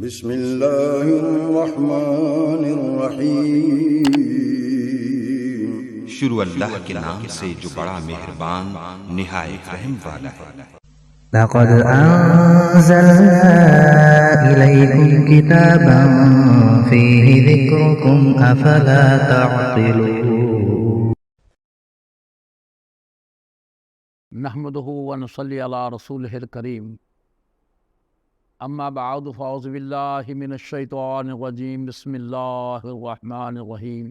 بسم اللہ الرحمن الرحیم۔ شروع اللہ کے نام سے جو بڑا مہربان نہایت رحم والا ہے۔ لقد أنزلنا إليكم كتابا فيه ذكركم أفلا تعقلون نحمده ونصلي على رسوله الكريم اما بعد فاعوذ بالله من الشيطان الرجيم بسم الله الرحمن الرحيم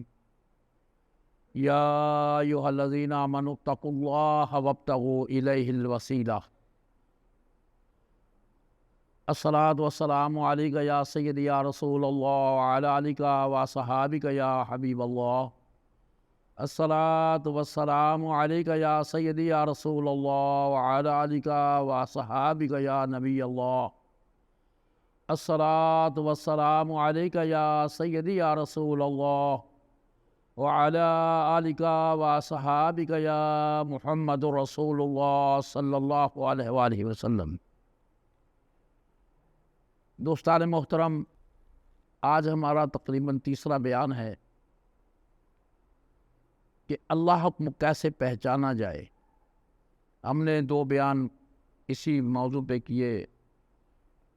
يا أيها الذين آمنوا اتقوا الله وابتغوا إليه الوسيلة الصلاة والسلام عليك يا سيدي يا رسول الله وعلى آلك وصحابك يا حبيب الله الصلاة والسلام عليك يا سيدي يا رسول الله وعلى آلك وصحابك يا نبي الله الصلاة والسلام عليك يا سيدي يا رسول الله وعلى آلك وصحابك يا محمد رسول الله صلی اللہ علیہ وآلہ وسلم۔ دوستان محترم، آج ہمارا تقریباً تیسرا بیان ہے کہ اللہ کو کیسے پہچانا جائے۔ ہم نے 2 بیان اسی موضوع پہ کیے،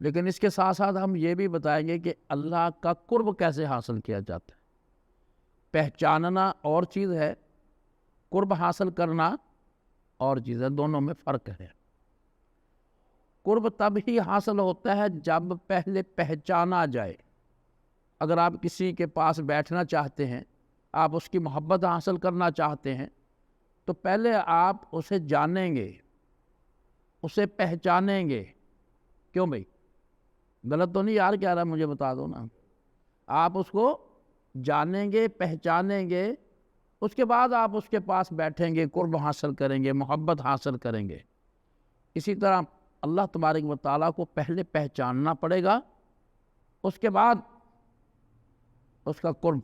لیکن اس کے ساتھ ساتھ ہم یہ بھی بتائیں گے کہ اللہ کا قرب کیسے حاصل کیا جاتا ہے۔ پہچاننا اور چیز ہے، قرب حاصل کرنا اور چیز ہے، دونوں میں فرق ہے۔ قرب تب ہی حاصل ہوتا ہے جب پہلے پہچانا جائے۔ اگر آپ کسی کے پاس بیٹھنا چاہتے ہیں، آپ اس کی محبت حاصل کرنا چاہتے ہیں، تو پہلے آپ اسے جانیں گے، اسے پہچانیں گے۔ کیوں بھائی؟ غلط تو نہیں یار کہہ رہا، مجھے بتا دو نا۔ آپ اس کو جانیں گے، پہچانیں گے، اس کے بعد آپ اس کے پاس بیٹھیں گے، قرب حاصل کریں گے، محبت حاصل کریں گے۔ اسی طرح اللہ تبارک و تعالیٰ کو پہلے پہچاننا پڑے گا، اس کے بعد اس کا قرب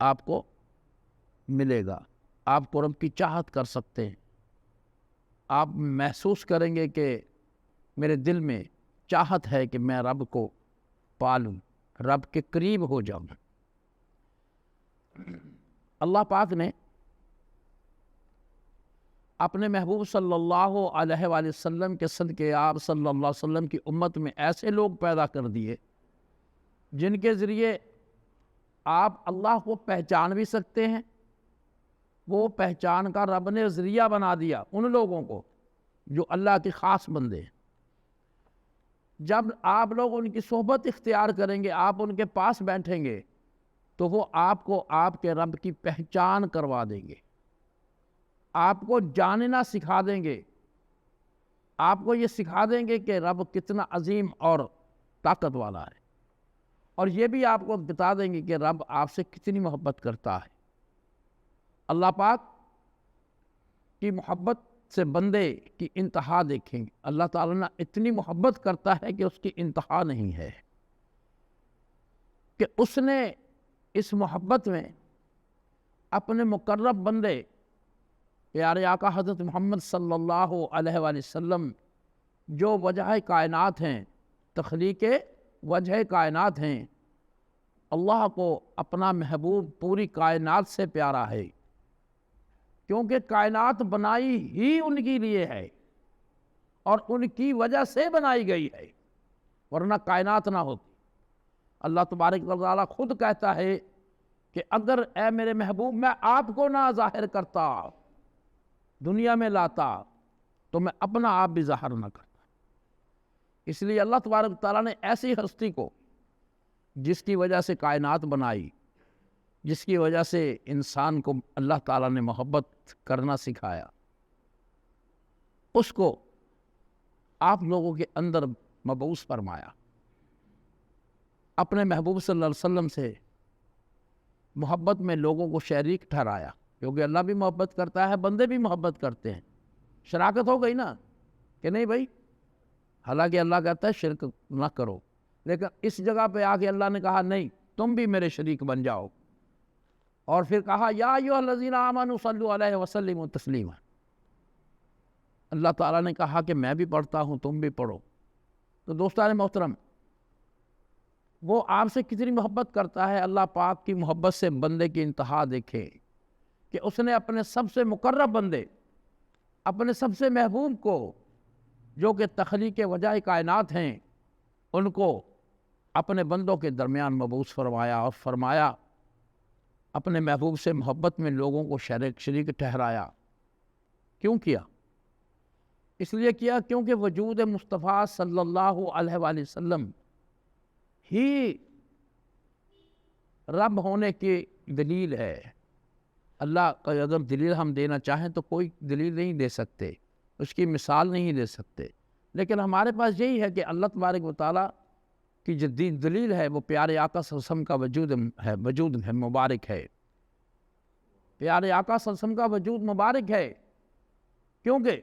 آپ کو ملے گا۔ آپ قرب کی چاہت کر سکتے ہیں، آپ محسوس کریں گے کہ میرے دل میں چاہت ہے کہ میں رب کو پالوں، رب کے قریب ہو جاؤں۔ اللہ پاک نے اپنے محبوب صلی اللہ علیہ وآلہ وسلم کے صدقے آپ صلی اللہ علیہ وسلم کی امت میں ایسے لوگ پیدا کر دیے جن کے ذریعے آپ اللہ کو پہچان بھی سکتے ہیں۔ وہ پہچان کا رب نے ذریعہ بنا دیا ان لوگوں کو جو اللہ کے خاص بندے ہیں۔ جب آپ لوگ ان کی صحبت اختیار کریں گے، آپ ان کے پاس بیٹھیں گے، تو وہ آپ کو آپ کے رب کی پہچان کروا دیں گے، آپ کو جاننا سکھا دیں گے، آپ کو یہ سکھا دیں گے کہ رب کتنا عظیم اور طاقت والا ہے، اور یہ بھی آپ کو بتا دیں گے کہ رب آپ سے کتنی محبت کرتا ہے۔ اللہ پاک کی محبت سے بندے کی انتہا دیکھیں گے۔ اللہ تعالیٰ نے اتنی محبت کرتا ہے کہ اس کی انتہا نہیں ہے، کہ اس نے اس محبت میں اپنے مقرب بندے پیارے آقا حضرت محمد صلی اللہ علیہ وآلہ وسلم، جو وجہ کائنات ہیں، تخلیق وجہ کائنات ہیں، اللہ کو اپنا محبوب پوری کائنات سے پیارا ہے، کیونکہ کائنات بنائی ہی ان کے لیے ہے اور ان کی وجہ سے بنائی گئی ہے، ورنہ کائنات نہ ہوتی۔ اللہ تبارک و تعالیٰ خود کہتا ہے کہ اگر اے میرے محبوب میں آپ کو نہ ظاہر کرتا، دنیا میں لاتا، تو میں اپنا آپ بھی ظاہر نہ کرتا۔ اس لیے اللہ تبارک و تعالیٰ نے ایسی ہستی کو، جس کی وجہ سے کائنات بنائی، جس کی وجہ سے انسان کو اللہ تعالیٰ نے محبت کرنا سکھایا، اس کو آپ لوگوں کے اندر مبعوث فرمایا، اپنے محبوب صلی اللہ علیہ وسلم سے محبت میں لوگوں کو شریک ٹھہرایا، کیونکہ اللہ بھی محبت کرتا ہے، بندے بھی محبت کرتے ہیں۔ شراکت ہو گئی نا کہ نہیں بھائی؟ حالانکہ اللہ کہتا ہے شرک نہ کرو، لیکن اس جگہ پہ آ کے اللہ نے کہا نہیں، تم بھی میرے شریک بن جاؤ، اور پھر کہا یا ایھا الذین آمنوا صلوا علیہ وسلموا تسلیما۔ اللہ تعالیٰ نے کہا کہ میں بھی پڑھتا ہوں، تم بھی پڑھو۔ تو دوستان محترم، وہ آپ سے کتنی محبت کرتا ہے۔ اللہ پاک کی محبت سے بندے کی انتہا دیکھیں کہ اس نے اپنے سب سے مقرب بندے، اپنے سب سے محبوب کو، جو کہ تخلیق وجہ کائنات ہیں، ان کو اپنے بندوں کے درمیان مبعوث فرمایا، اور فرمایا اپنے محبوب سے محبت میں لوگوں کو شریک ٹھہرایا۔ کیوں کیا؟ اس لیے کیا کیونکہ وجود مصطفیٰ صلی اللہ علیہ وآلہ وسلم ہی رب ہونے کی دلیل ہے۔ اللہ کا اگر دلیل ہم دینا چاہیں تو کوئی دلیل نہیں دے سکتے، اس کی مثال نہیں دے سکتے، لیکن ہمارے پاس یہی ہے کہ اللہ تبارک و تعالیٰ کی جو دلیل ہے وہ پیارے آقا صلی اللہ علیہ وسلم کا وجود ہے، مبارک ہے۔ پیارے آقا صلی اللہ علیہ وسلم کا وجود مبارک ہے، کیونکہ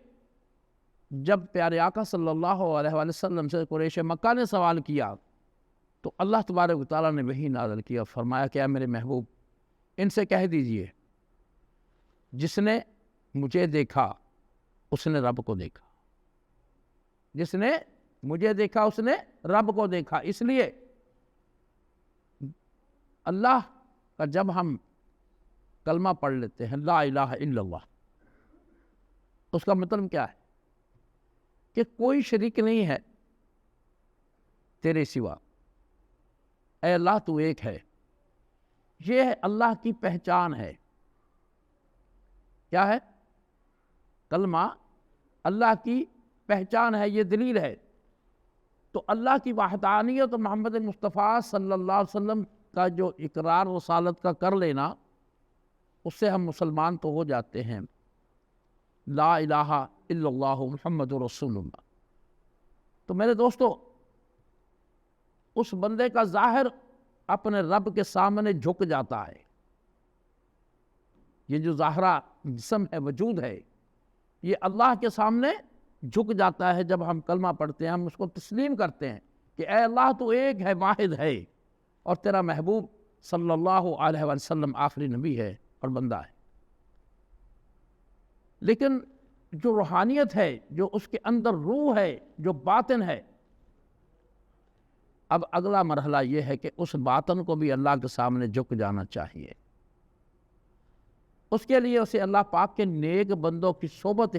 جب پیارے آقا صلی اللہ علیہ وآلہ وسلم سے قریش مکہ نے سوال کیا تو اللہ تبارک و تعالیٰ نے وحی نازل کیا، فرمایا کہ اے میرے محبوب ان سے کہہ دیجئے جس نے مجھے دیکھا اس نے رب کو دیکھا، جس نے مجھے دیکھا اس نے رب کو دیکھا۔ اس لیے اللہ کا جب ہم کلمہ پڑھ لیتے ہیں لا الہ الا اللہ، اس کا مطلب کیا ہے کہ کوئی شریک نہیں ہے تیرے سوا، اے اللہ تو ایک ہے۔ یہ اللہ کی پہچان ہے۔ کیا ہے؟ کلمہ اللہ کی پہچان ہے، یہ دلیل ہے۔ تو اللہ کی وحدانیت اور محمد مصطفیٰ صلی اللہ علیہ وسلم کا جو اقرار رسالت کا کر لینا، اس سے ہم مسلمان تو ہو جاتے ہیں۔ لا الہ الا اللہ محمد رسول اللہ۔ تو میرے دوستو، اس بندے کا ظاہر اپنے رب کے سامنے جھک جاتا ہے۔ یہ جو ظاہرہ جسم ہے، وجود ہے، یہ اللہ کے سامنے جھک جاتا ہے۔ جب ہم کلمہ پڑھتے ہیں ہم اس کو تسلیم کرتے ہیں کہ اے اللہ تو ایک ہے، واحد ہے، اور تیرا محبوب صلی اللہ علیہ وسلم آخری نبی ہے اور بندہ ہے۔ لیکن جو روحانیت ہے، جو اس کے اندر روح ہے، جو باطن ہے، اب اگلا مرحلہ یہ ہے کہ اس باطن کو بھی اللہ کے سامنے جھک جانا چاہیے۔ اس کے لیے اسے اللہ پاک کے نیک بندوں کی صحبت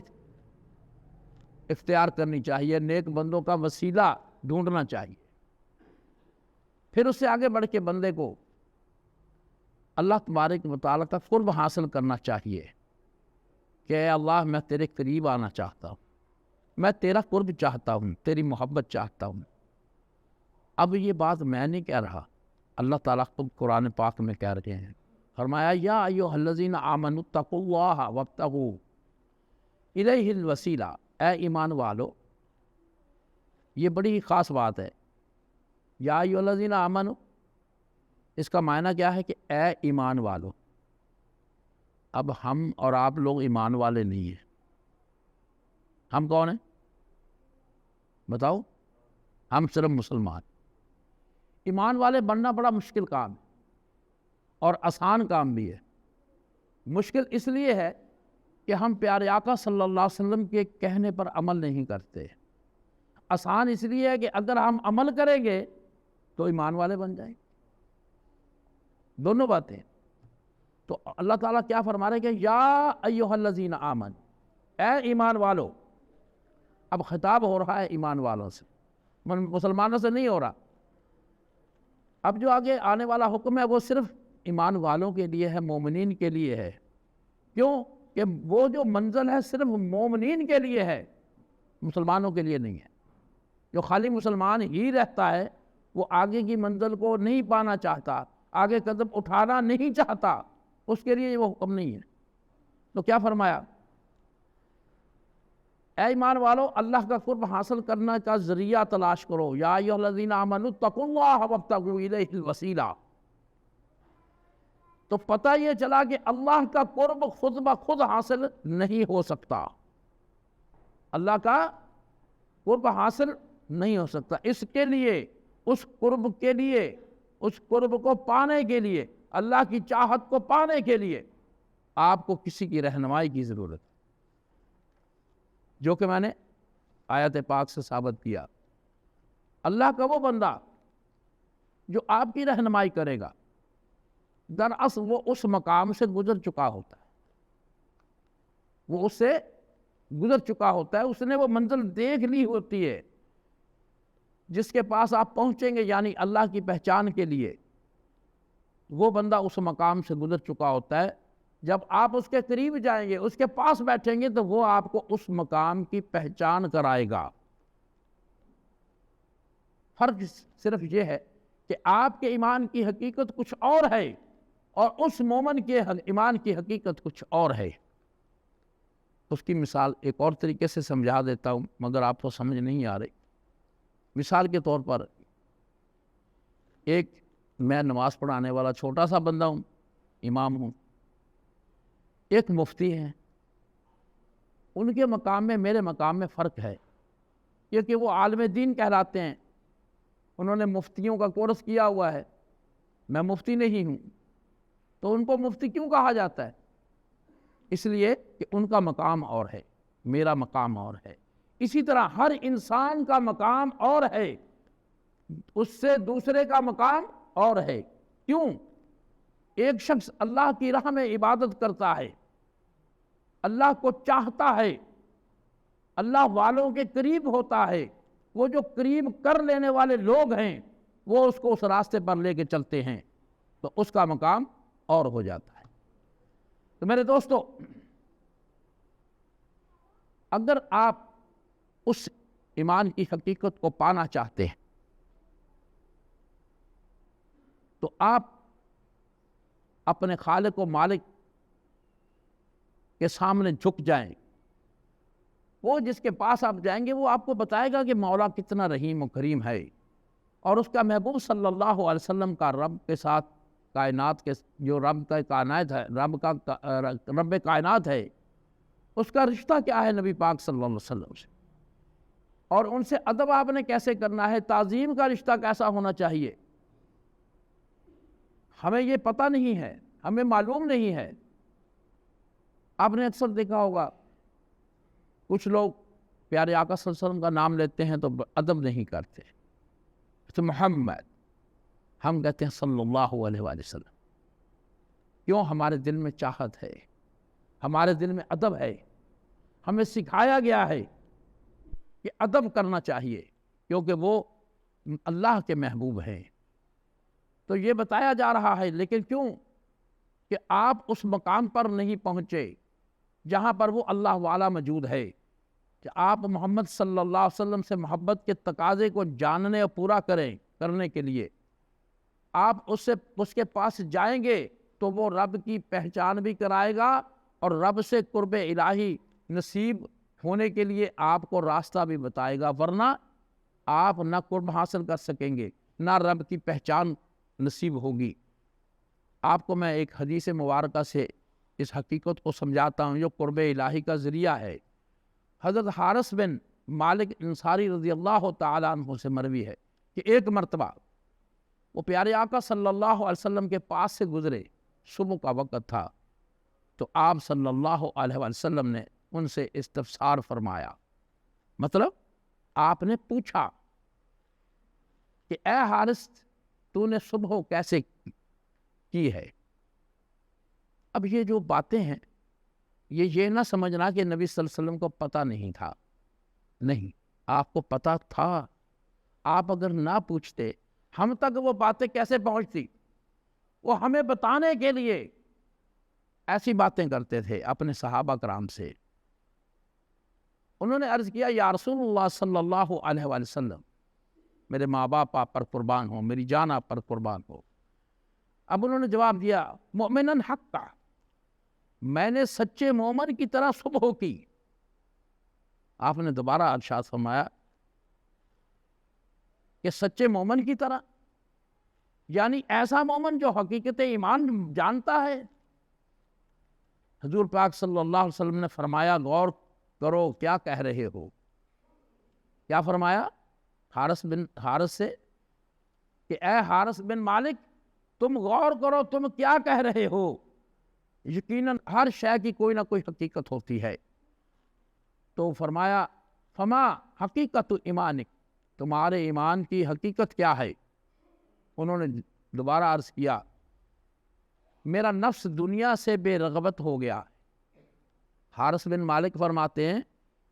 اختیار کرنی چاہیے، نیک بندوں کا وسیلہ ڈھونڈنا چاہیے۔ پھر اس سے آگے بڑھ کے بندے کو اللہ تبارک و تعالیٰ کا قرب حاصل کرنا چاہیے کہ اے اللہ میں تیرے قریب آنا چاہتا ہوں، میں تیرا قرب چاہتا ہوں، تیری محبت چاہتا ہوں۔ اب یہ بات میں نہیں کہہ رہا، اللہ تعالیٰ خود قرآن پاک میں کہہ رہے ہیں۔ فرمایا یا ایھا الذین آمنوا اتقوا اللہ وابتغوا الیہ الوسیلہ، اے ایمان والو۔ یہ بڑی خاص بات ہے، یا ایھا الذین آمنوا، اس کا معنی کیا ہے کہ اے ایمان والو۔ اب ہم اور آپ لوگ ایمان والے نہیں ہیں، ہم کون ہیں بتاؤ؟ ہم صرف مسلمان۔ ایمان والے بننا بڑا مشکل کام ہے اور آسان کام بھی ہے۔ مشکل اس لیے ہے کہ ہم پیارے آقا صلی اللہ علیہ وسلم کے کہنے پر عمل نہیں کرتے۔ آسان اس لیے ہے کہ اگر ہم عمل کریں گے تو ایمان والے بن جائیں گے۔ دونوں باتیں۔ تو اللہ تعالیٰ کیا فرما رہے ہیں کہ یا ایھا الذین آمنوا، اے ایمان والو۔ اب خطاب ہو رہا ہے ایمان والوں سے، مسلمانوں سے نہیں ہو رہا۔ اب جو آگے آنے والا حکم ہے وہ صرف ایمان والوں کے لیے ہے، مومنین کے لیے ہے۔ کیوں کہ وہ جو منزل ہے صرف مومنین کے لیے ہے، مسلمانوں کے لیے نہیں ہے۔ جو خالی مسلمان ہی رہتا ہے وہ آگے کی منزل کو نہیں پانا چاہتا، آگے قدم اٹھانا نہیں چاہتا، اس کے لیے وہ حکم نہیں ہے۔ تو کیا فرمایا؟ اے ایمان والو، اللہ کا قرب حاصل کرنا کا ذریعہ تلاش کرو۔ یا ایھا الذین آمنوا اتقوا اللہ وابتغوا الیہ الوسیلہ۔ تو پتہ یہ چلا کہ اللہ کا قرب خود بخود حاصل نہیں ہو سکتا، اللہ کا قرب حاصل نہیں ہو سکتا۔ اس کے لیے، اس قرب کے لیے، اس قرب کو پانے کے لیے، اللہ کی چاہت کو پانے کے لیے آپ کو کسی کی رہنمائی کی ضرورت ہے، جو کہ میں نے آیت پاک سے ثابت کیا۔ اللہ کا وہ بندہ جو آپ کی رہنمائی کرے گا، دراصل وہ اس مقام سے گزر چکا ہوتا ہے، وہ اس سے گزر چکا ہوتا ہے، اس نے وہ منزل دیکھ لی ہوتی ہے جس کے پاس آپ پہنچیں گے، یعنی اللہ کی پہچان کے لیے وہ بندہ اس مقام سے گزر چکا ہوتا ہے۔ جب آپ اس کے قریب جائیں گے، اس کے پاس بیٹھیں گے، تو وہ آپ کو اس مقام کی پہچان کرائے گا۔ فرق صرف یہ ہے کہ آپ کے ایمان کی حقیقت کچھ اور ہے اور اس مومن کے ایمان کی حقیقت کچھ اور ہے۔ اس کی مثال ایک اور طریقے سے سمجھا دیتا ہوں، مگر آپ کو سمجھ نہیں آ رہی۔ مثال کے طور پر ایک میں نماز پڑھانے والا چھوٹا سا بندہ ہوں، امام ہوں، ایک مفتی ہیں، ان کے مقام میں میرے مقام میں فرق ہے، کیونکہ وہ عالم دین کہلاتے ہیں، انہوں نے مفتیوں کا کورس کیا ہوا ہے، میں مفتی نہیں ہوں، تو ان کو مفتی کیوں کہا جاتا ہے؟ اس لیے کہ ان کا مقام اور ہے، میرا مقام اور ہے۔ اسی طرح ہر انسان کا مقام اور ہے، اس سے دوسرے کا مقام اور ہے۔ کیوں؟ ایک شخص اللہ کی راہ میں عبادت کرتا ہے، اللہ کو چاہتا ہے، اللہ والوں کے قریب ہوتا ہے، وہ جو قریب کر لینے والے لوگ ہیں وہ اس کو اس راستے پر لے کے چلتے ہیں، تو اس کا مقام اور ہو جاتا ہے۔ تو میرے دوستو، اگر آپ اس ایمان کی حقیقت کو پانا چاہتے ہیں تو آپ اپنے خالق و مالک کے سامنے جھک جائیں۔ وہ جس کے پاس آپ جائیں گے وہ آپ کو بتائے گا کہ مولا کتنا رحیم و کریم ہے، اور اس کا محبوب صلی اللہ علیہ وسلم کا رب کے ساتھ کائنات کے جو رب کا کائنات ہے، رب کائنات ہے، اس کا رشتہ کیا ہے نبی پاک صلی اللہ علیہ وسلم سے، اور ان سے ادب آپ نے کیسے کرنا ہے، تعظیم کا رشتہ کیسا ہونا چاہیے، ہمیں یہ پتہ نہیں ہے، ہمیں معلوم نہیں ہے۔ آپ نے اکثر دیکھا ہوگا کچھ لوگ پیارے آقا صلی اللہ علیہ وسلم کا نام لیتے ہیں تو ادب نہیں کرتے، تو محمد، ہم کہتے ہیں صلی اللہ علیہ وآلہ وسلم۔ کیوں؟ ہمارے دل میں چاہت ہے، ہمارے دل میں ادب ہے، ہمیں سکھایا گیا ہے کہ ادب کرنا چاہیے، کیونکہ وہ اللہ کے محبوب ہیں۔ تو یہ بتایا جا رہا ہے، لیکن کیوں کہ آپ اس مقام پر نہیں پہنچے جہاں پر وہ اللہ والا موجود ہے، کہ آپ محمد صلی اللہ علیہ وسلم سے محبت کے تقاضے کو جاننے اور پورا کرنے کے لیے آپ اس کے پاس جائیں گے تو وہ رب کی پہچان بھی کرائے گا اور رب سے قرب الہی نصیب ہونے کے لیے آپ کو راستہ بھی بتائے گا، ورنہ آپ نہ قرب حاصل کر سکیں گے نہ رب کی پہچان نصیب ہوگی۔ آپ کو میں ایک حدیث مبارکہ سے اس حقیقت کو سمجھاتا ہوں جو قرب الہی کا ذریعہ ہے۔ حضرت حارث بن مالک انصاری رضی اللہ تعالیٰ عنہ سے مروی ہے کہ ایک مرتبہ وہ پیارے آقا صلی اللہ علیہ وسلم کے پاس سے گزرے، صبح کا وقت تھا، تو آپ صلی اللہ علیہ وسلم نے ان سے استفسار فرمایا، مطلب آپ نے پوچھا کہ اے حارث، تو نے صبح کیسے کی ہے؟ اب یہ جو باتیں ہیں یہ نہ سمجھنا کہ نبی صلی اللہ علیہ وسلم کو پتہ نہیں تھا، نہیں، آپ کو پتہ تھا۔ آپ اگر نہ پوچھتے ہم تک وہ باتیں کیسے پہنچتی؟ وہ ہمیں بتانے کے لیے ایسی باتیں کرتے تھے اپنے صحابہ کرام سے۔ انہوں نے عرض کیا، یا رسول اللہ صلی اللہ علیہ وآلہ وسلم، میرے ماں باپ آپ پر قربان ہوں، میری جان آپ پر قربان ہو۔ اب انہوں نے جواب دیا، مؤمناً حقا، میں نے سچے مومن کی طرح صبح کی۔ آپ نے دوبارہ ارشاد فرمایا کہ سچے مومن کی طرح، یعنی ایسا مومن جو حقیقت ایمان جانتا ہے۔ حضور پاک صلی اللہ علیہ وسلم نے فرمایا، غور کرو کیا کہہ رہے ہو۔ کیا فرمایا حارث سے کہ اے حارث بن مالک، تم غور کرو تم کیا کہہ رہے ہو، یقیناً ہر شے کی کوئی نہ کوئی حقیقت ہوتی ہے۔ تو فرمایا، فما حقیقت ایمانک، تمہارے ایمان کی حقیقت کیا ہے؟ انہوں نے دوبارہ عرض کیا میرا نفس دنیا سے بے رغبت ہو گیا۔ حارث بن مالک فرماتے ہیں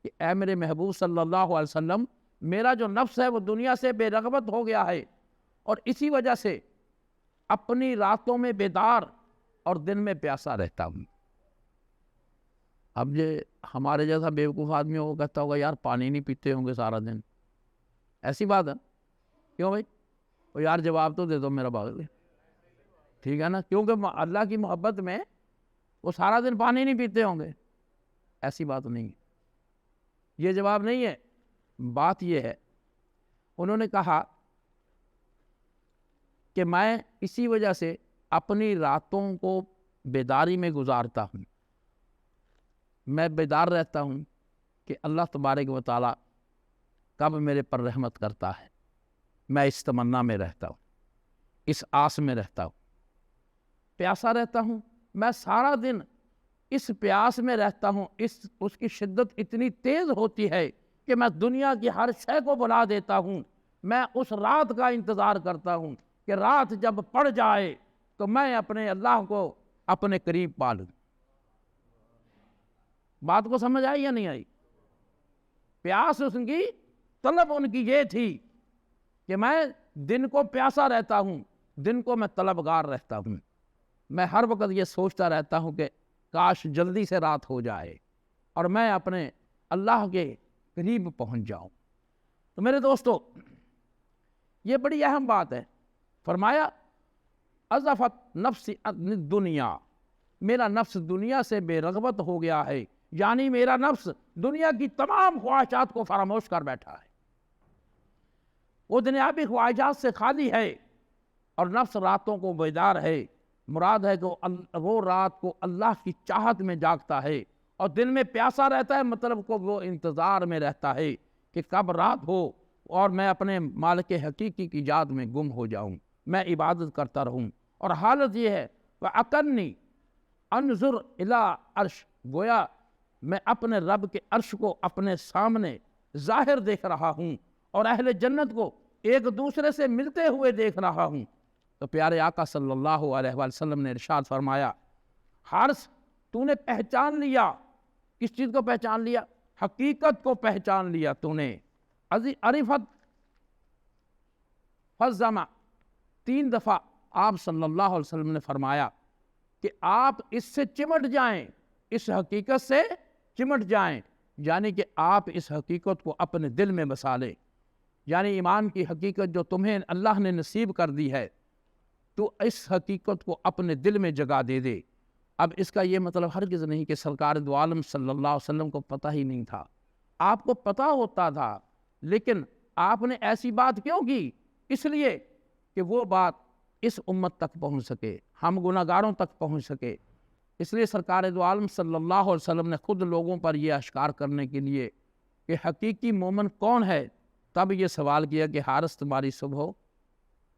کہ اے میرے محبوب صلی اللہ علیہ وسلم، میرا جو نفس ہے وہ دنیا سے بے رغبت ہو گیا ہے، اور اسی وجہ سے اپنی راتوں میں بیدار اور دن میں پیاسا رہتا ہوں۔ اب یہ ہمارے جیسا بیوقوف آدمی وہ کہتا ہوگا یار پانی نہیں پیتے ہوں گے سارا دن، ایسی بات ہے؟ کیوں بھائی؟ وہ یار جواب تو دے دو میرا باغ، ٹھیک ہے نا؟ کیونکہ اللہ کی محبت میں وہ سارا دن پانی نہیں پیتے ہوں گے، ایسی بات نہیں ہے، یہ جواب نہیں ہے۔ بات یہ ہے انہوں نے کہا کہ میں اسی وجہ سے اپنی راتوں کو بیداری میں گزارتا ہوں، میں بیدار رہتا ہوں کہ اللہ تبارک و تعالیٰ کب میرے پر رحمت کرتا ہے، میں اس تمنا میں رہتا ہوں، اس آس میں رہتا ہوں، پیاسا رہتا ہوں، میں سارا دن اس پیاس میں رہتا ہوں، اس کی شدت اتنی تیز ہوتی ہے کہ میں دنیا کی ہر شے کو بلا دیتا ہوں، میں اس رات کا انتظار کرتا ہوں کہ رات جب پڑ جائے تو میں اپنے اللہ کو اپنے قریب پالوں۔ بات کو سمجھ آئی یا نہیں آئی؟ پیاس ان کی، طلب ان کی یہ تھی کہ میں دن کو پیاسا رہتا ہوں، دن کو میں طلبگار رہتا ہوں، میں ہر وقت یہ سوچتا رہتا ہوں کہ کاش جلدی سے رات ہو جائے اور میں اپنے اللہ کے قریب پہنچ جاؤں۔ تو میرے دوستو یہ بڑی اہم بات ہے۔ فرمایا اضافت نفس دنیا، میرا نفس دنیا سے بے رغبت ہو گیا ہے، یعنی میرا نفس دنیا کی تمام خواہشات کو فراموش کر بیٹھا ہے، وہ دنیاوی خواہشات سے خالی ہے، اور نفس راتوں کو بیدار ہے۔ مراد ہے کہ وہ رات کو اللہ کی چاہت میں جاگتا ہے اور دن میں پیاسا رہتا ہے، مطلب کو وہ انتظار میں رہتا ہے کہ کب رات ہو اور میں اپنے مالک حقیقی کی یاد میں گم ہو جاؤں، میں عبادت کرتا رہوں۔ اور حالت یہ ہے وَأَكَنِّي انظر الی عرش، گویا میں اپنے رب کے عرش کو اپنے سامنے ظاہر دیکھ رہا ہوں اور اہل جنت کو ایک دوسرے سے ملتے ہوئے دیکھ رہا ہوں۔ تو پیارے آقا صلی اللہ علیہ وسلم نے ارشاد فرمایا حارث تو نے پہچان لیا، کس چیز کو پہچان لیا؟ حقیقت کو پہچان لیا تو نے۔ عرفت فزما، 3 دفعہ آپ صلی اللہ علیہ وسلم نے فرمایا کہ آپ اس سے چمٹ جائیں، اس حقیقت سے چمٹ جائیں، یعنی کہ آپ اس حقیقت کو اپنے دل میں بسا لیں، یعنی ایمان کی حقیقت جو تمہیں اللہ نے نصیب کر دی ہے تو اس حقیقت کو اپنے دل میں جگہ دے دے۔ اب اس کا یہ مطلب ہرگز نہیں کہ سرکار دو عالم صلی اللہ علیہ وسلم کو پتہ ہی نہیں تھا، آپ کو پتہ ہوتا تھا، لیکن آپ نے ایسی بات کیوں کی؟ اس لیے کہ وہ بات اس امت تک پہنچ سکے، ہم گناہگاروں تک پہنچ سکے۔ اس لیے سرکار دو عالم صلی اللہ علیہ وسلم نے خود لوگوں پر یہ اشکار کرنے کے لیے کہ حقیقی مومن کون ہے، تب یہ سوال کیا کہ حارث تمہاری صبح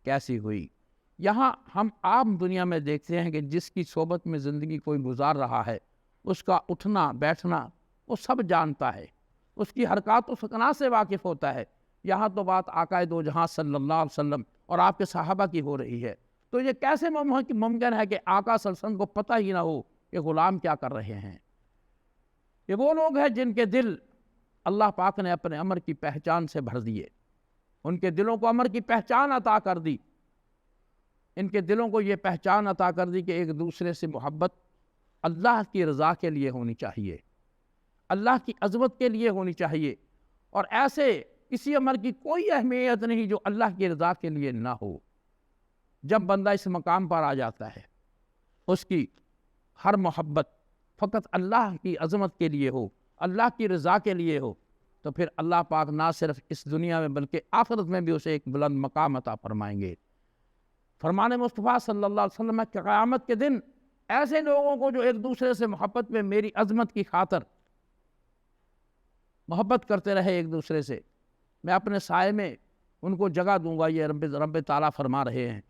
کیسی ہوئی؟ یہاں ہم عام دنیا میں دیکھتے ہیں کہ جس کی صحبت میں زندگی کوئی گزار رہا ہے اس کا اٹھنا بیٹھنا وہ سب جانتا ہے، اس کی حرکات و سکنات سے واقف ہوتا ہے۔ یہاں تو بات آقا دو جہاں صلی اللہ علیہ وسلم اور آپ کے صحابہ کی ہو رہی ہے، تو یہ کیسے ممکن ہے کہ آقا صلی اللہ علیہ وسلم کو پتہ ہی نہ ہو کہ غلام کیا کر رہے ہیں؟ یہ وہ لوگ ہیں جن کے دل اللہ پاک نے اپنے امر کی پہچان سے بھر دیے، ان کے دلوں کو امر کی پہچان عطا کر دی، ان کے دلوں کو یہ پہچان عطا کر دی کہ ایک دوسرے سے محبت اللہ کی رضا کے لیے ہونی چاہیے، اللہ کی عظمت کے لیے ہونی چاہیے، اور ایسے کسی عمل کی کوئی اہمیت نہیں جو اللہ کی رضا کے لیے نہ ہو۔ جب بندہ اس مقام پر آ جاتا ہے، اس کی ہر محبت فقط اللہ کی عظمت کے لیے ہو، اللہ کی رضا کے لیے ہو، تو پھر اللہ پاک نہ صرف اس دنیا میں بلکہ آخرت میں بھی اسے ایک بلند مقام عطا فرمائیں گے۔ فرمان مصطفیٰ صلی اللہ علیہ وسلم کہ قیامت کے دن ایسے لوگوں کو جو ایک دوسرے سے محبت میں میری عظمت کی خاطر محبت کرتے رہے ایک دوسرے سے، میں اپنے سائے میں ان کو جگہ دوں گا، یہ رب تعالیٰ فرما رہے ہیں۔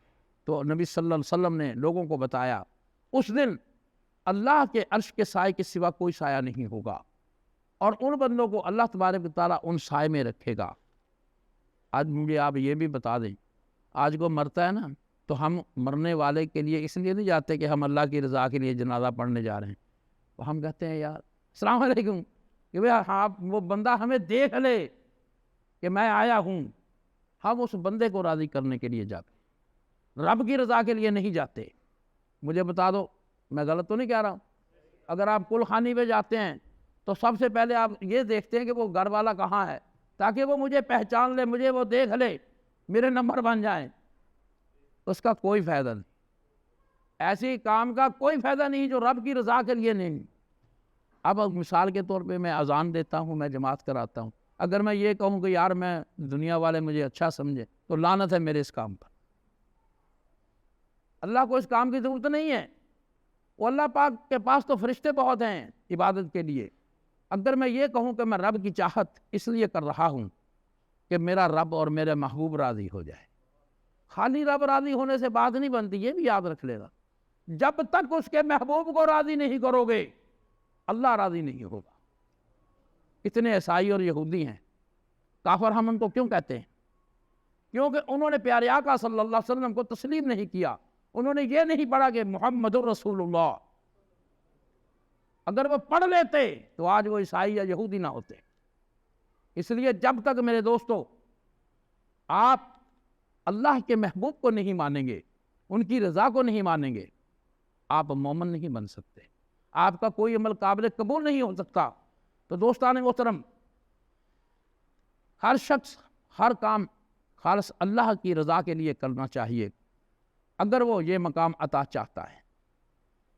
تو نبی صلی اللہ علیہ وسلم نے لوگوں کو بتایا اس دن اللہ کے عرش کے سائے کے سوا کوئی سایہ نہیں ہوگا، اور ان بندوں کو اللہ تبارک و تعالیٰ ان سائے میں رکھے گا۔ آج مجھے آپ یہ بھی بتا دیں، آج کو مرتا ہے نا تو ہم مرنے والے کے لیے اس لیے نہیں جاتے کہ ہم اللہ کی رضا کے لیے جنازہ پڑھنے جا رہے ہیں، تو ہم کہتے ہیں یار السلام علیکم کہ بھئی ہاں وہ بندہ ہمیں دیکھ لے کہ میں آیا ہوں. ہم اس بندے کو راضی کرنے کے لیے جاتے ہیں، رب کی رضا کے لیے نہیں جاتے. مجھے بتا دو میں غلط تو نہیں کہہ رہا ہوں، اگر آپ کل خانی پہ جاتے ہیں تو سب سے پہلے آپ یہ دیکھتے ہیں کہ وہ گھر والا کہاں ہے تاکہ وہ مجھے پہچان لے، مجھے وہ دیکھ لے، میرے نمبر بن جائیں. اس کا کوئی فائدہ نہیں، ایسی کام کا کوئی فائدہ نہیں جو رب کی رضا کے لیے نہیں. اب مثال کے طور پہ میں اذان دیتا ہوں، میں جماعت کراتا ہوں، اگر میں یہ کہوں کہ یار میں دنیا والے مجھے اچھا سمجھے تو لعنت ہے میرے اس کام پر. اللہ کو اس کام کی ضرورت نہیں ہے، وہ اللہ پاک کے پاس تو فرشتے بہت ہیں عبادت کے لیے. اگر میں یہ کہوں کہ میں رب کی چاہت اس لیے کر رہا ہوں کہ میرا رب اور میرے محبوب راضی ہو جائے، خالی رب راضی ہونے سے بات نہیں بنتی، یہ بھی یاد رکھ لے گا. جب تک اس کے محبوب کو راضی نہیں کرو گے اللہ راضی نہیں ہوگا. اتنے عیسائی اور یہودی ہیں، کافر ہم ان کو کیوں کہتے ہیں؟ کیونکہ انہوں نے پیارے آقا صلی اللہ علیہ وسلم کو تسلیم نہیں کیا. انہوں نے یہ نہیں پڑھا کہ محمد الرسول اللہ. اگر وہ پڑھ لیتے تو آج وہ عیسائی یا یہودی نہ ہوتے. اس لیے جب تک میرے دوستو آپ اللہ کے محبوب کو نہیں مانیں گے، ان کی رضا کو نہیں مانیں گے، آپ مومن نہیں بن سکتے، آپ کا کوئی عمل قابل قبول نہیں ہو سکتا. تو دوستان محترم، ہر شخص ہر کام خالص اللہ کی رضا کے لیے کرنا چاہیے اگر وہ یہ مقام عطا چاہتا ہے.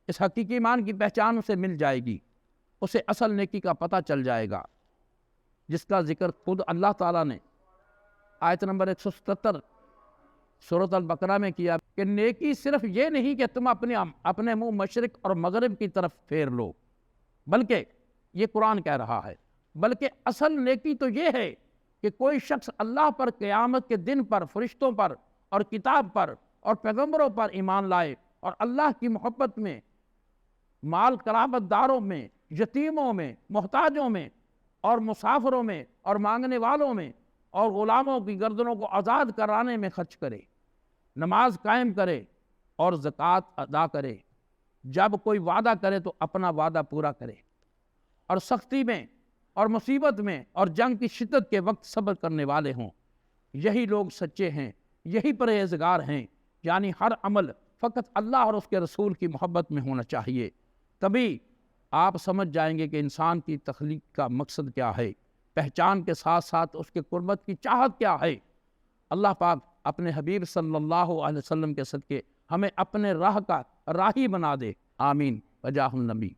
اس حقیقی ایمان کی پہچان اسے مل جائے گی، اسے اصل نیکی کا پتہ چل جائے گا، جس کا ذکر خود اللہ تعالیٰ نے آیت نمبر 177 سورۃ البقرہ میں کیا کہ نیکی صرف یہ نہیں کہ تم اپنے منہ مشرق اور مغرب کی طرف پھیر لو، بلکہ یہ قرآن کہہ رہا ہے، بلکہ اصل نیکی تو یہ ہے کہ کوئی شخص اللہ پر، قیامت کے دن پر، فرشتوں پر اور کتاب پر اور پیغمبروں پر ایمان لائے اور اللہ کی محبت میں، مال قرابت داروں میں، یتیموں میں، محتاجوں میں اور مسافروں میں اور مانگنے والوں میں اور غلاموں کی گردنوں کو آزاد کرانے میں خرچ کرے، نماز قائم کرے اور زکوٰۃ ادا کرے. جب کوئی وعدہ کرے تو اپنا وعدہ پورا کرے، اور سختی میں اور مصیبت میں اور جنگ کی شدت کے وقت صبر کرنے والے ہوں. یہی لوگ سچے ہیں، یہی پرہیزگار ہیں. یعنی ہر عمل فقط اللہ اور اس کے رسول کی محبت میں ہونا چاہیے. تبھی آپ سمجھ جائیں گے کہ انسان کی تخلیق کا مقصد کیا ہے، پہچان کے ساتھ ساتھ اس کے قربت کی چاہت کیا ہے. اللہ پاک اپنے حبیب صلی اللہ علیہ وسلم کے صدقے ہمیں اپنے راہ کا راہی بنا دے. آمین بجاہ النبی.